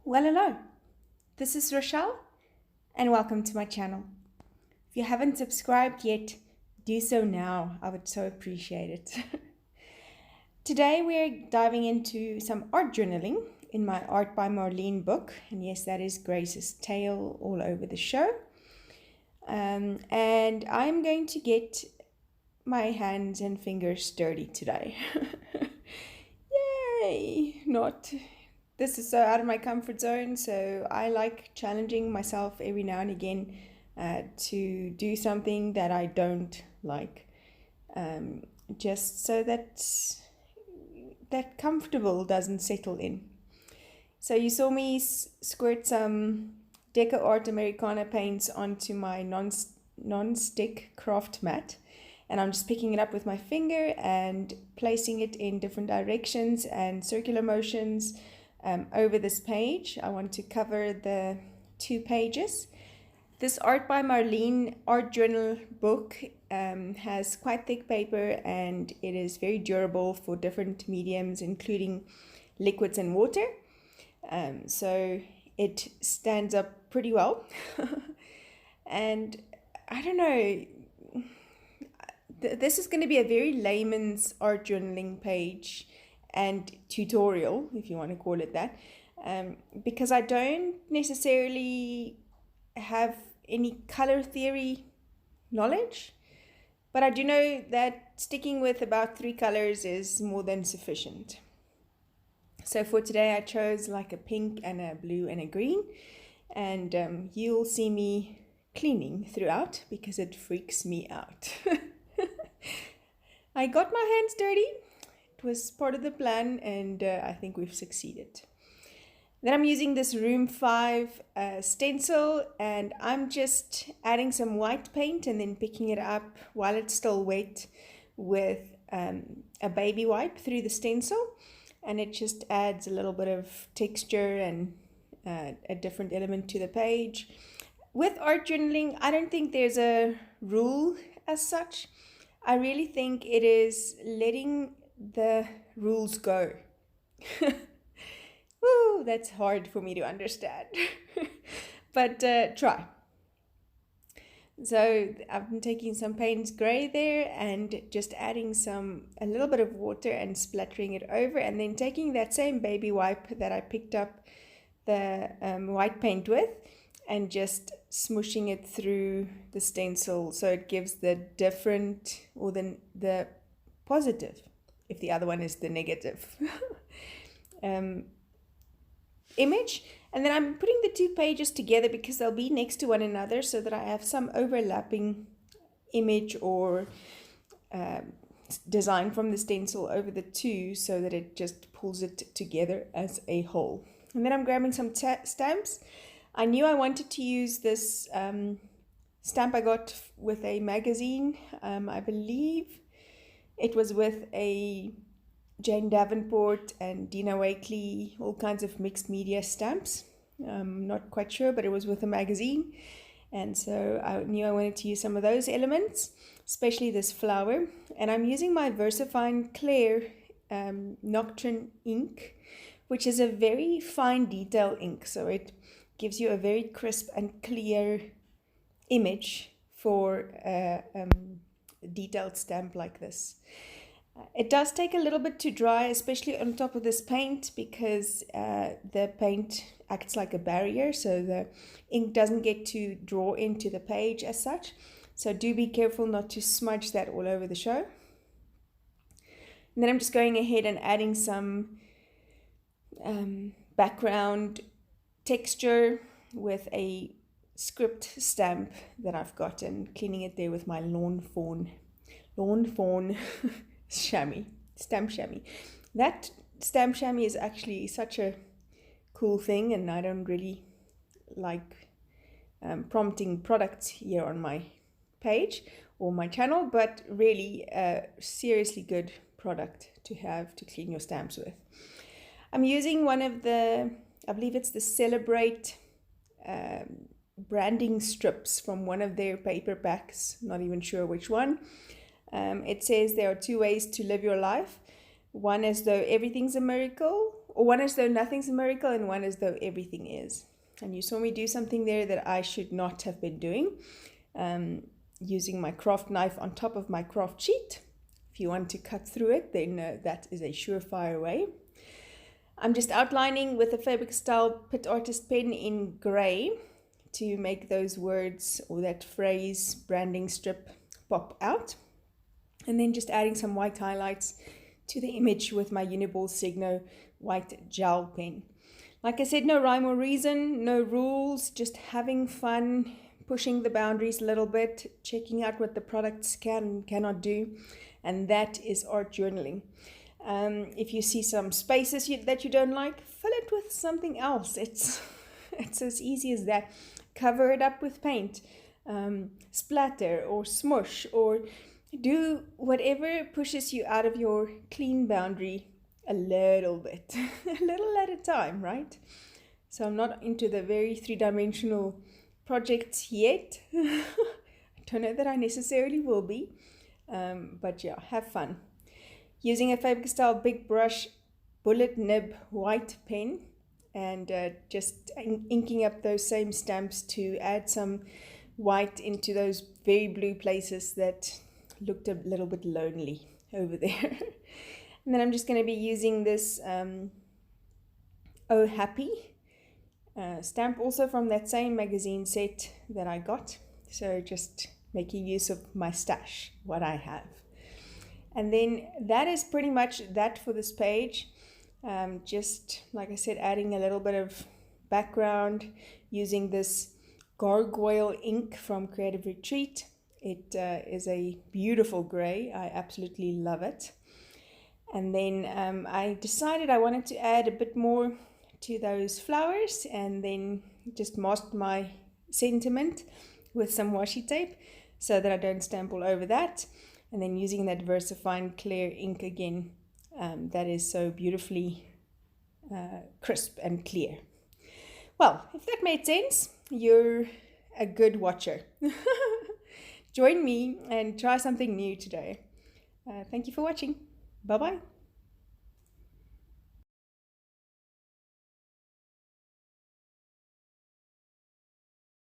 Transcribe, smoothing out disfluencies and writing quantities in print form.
Well, hello. This is Rochelle, and welcome to my channel. If you haven't subscribed yet, do so now. I would so appreciate it. Today, we're diving into some art journaling in my Art by Marlene book. And yes, that is Grace's tail all over the show. And I'm going to get my hands and fingers dirty today. Yay! This is so out of my comfort zone, so I like challenging myself every now and again to do something that I don't like, just so that comfortable doesn't settle in. So you saw me squirt some Deco Art Americana paints onto my non-stick craft mat, and I'm just picking it up with my finger and placing it in different directions and circular motions over this page. I want to cover the 2 pages. This Art by Marlene art journal book has quite thick paper, and it is very durable for different mediums, including liquids and water. So it stands up pretty well. And I don't know, this is going to be a very layman's art journaling page and tutorial, if you want to call it that, because I don't necessarily have any color theory knowledge, but I do know that sticking with about 3 colors is more than sufficient. So for today I chose like a pink and a blue and a green, and you'll see me cleaning throughout because it freaks me out. I got my hands dirty. It was part of the plan, and I think we've succeeded. Then I'm using this Room 5 stencil, and I'm just adding some white paint and then picking it up while it's still wet with a baby wipe through the stencil, and it just adds a little bit of texture and a different element to the page. With art journaling, I don't think there's a rule as such. I really think it is letting the rules go. Woo, that's hard for me to understand. But try. So I've been taking some Payne's Grey there and just adding a little bit of water and splattering it over, and then taking that same baby wipe that I picked up the white paint with and just smushing it through the stencil so it gives the different, or the positive, if the other one is the negative, image. And then I'm putting the 2 pages together because they'll be next to one another, so that I have some overlapping image or design from the stencil over the 2, so that it just pulls it together as a whole. And then I'm grabbing some stamps. I knew I wanted to use this stamp I got with a magazine. I believe it was with a Jane Davenport and Dina Wakley, all kinds of mixed media stamps. Not quite sure, but it was with a magazine. And so I knew I wanted to use some of those elements, especially this flower. And I'm using my VersaFine Clear Nocturne ink, which is a very fine detail ink. So it gives you a very crisp and clear image for a detailed stamp like this. It does take a little bit to dry, especially on top of this paint, because the paint acts like a barrier, so the ink doesn't get to draw into the page as such. So do be careful not to smudge that all over the show. And then I'm just going ahead and adding some background texture with a script stamp that I've got, and cleaning it there with my lawn fawn stamp chamois. That stamp chamois is actually such a cool thing, and I don't really like prompting products here on my page or my channel, but really a seriously good product to have to clean your stamps with. I'm using one of the, I believe it's the Celebrate branding strips from one of their paperbacks, not even sure which one. It says there are 2 ways to live your life. One is though everything's a miracle, or one as though nothing's a miracle and one as though everything is. And you saw me do something there that I should not have been doing, using my craft knife on top of my craft sheet. If you want to cut through it, then that is a surefire way. I'm just outlining with a Faber-Castell Pit Artist pen in grey to make those words or that phrase branding strip pop out. And then just adding some white highlights to the image with my Uniball Signo white gel pen. Like I said, no rhyme or reason, no rules, just having fun, pushing the boundaries a little bit, checking out what the products can and cannot do. And that is art journaling. If you see some spaces that you don't like, fill it with something else. It's as easy as that. Cover it up with paint, splatter or smush, or do whatever pushes you out of your clean boundary a little bit, a little at a time, right? So I'm not into the very three-dimensional projects yet. I don't know that I necessarily will be, but yeah, have fun. Using a Faber-Castell Big Brush bullet nib white pen and just inking up those same stamps to add some white into those very blue places that looked a little bit lonely over there. And then I'm just going to be using this Oh Happy stamp, also from that same magazine set that I got. So just making use of my stash, what I have. And then that is pretty much that for this page. Just like I said, adding a little bit of background using this gargoyle ink from Creative Retreat. It is a beautiful gray. I absolutely love it. And then I decided I wanted to add a bit more to those flowers, and then just masked my sentiment with some washi tape so that I don't stamp all over that. And then using that VersaFine clear ink again, that is so beautifully crisp and clear. Well, if that made sense, you're a good watcher. Join me and try something new today. Thank you for watching. Bye-bye.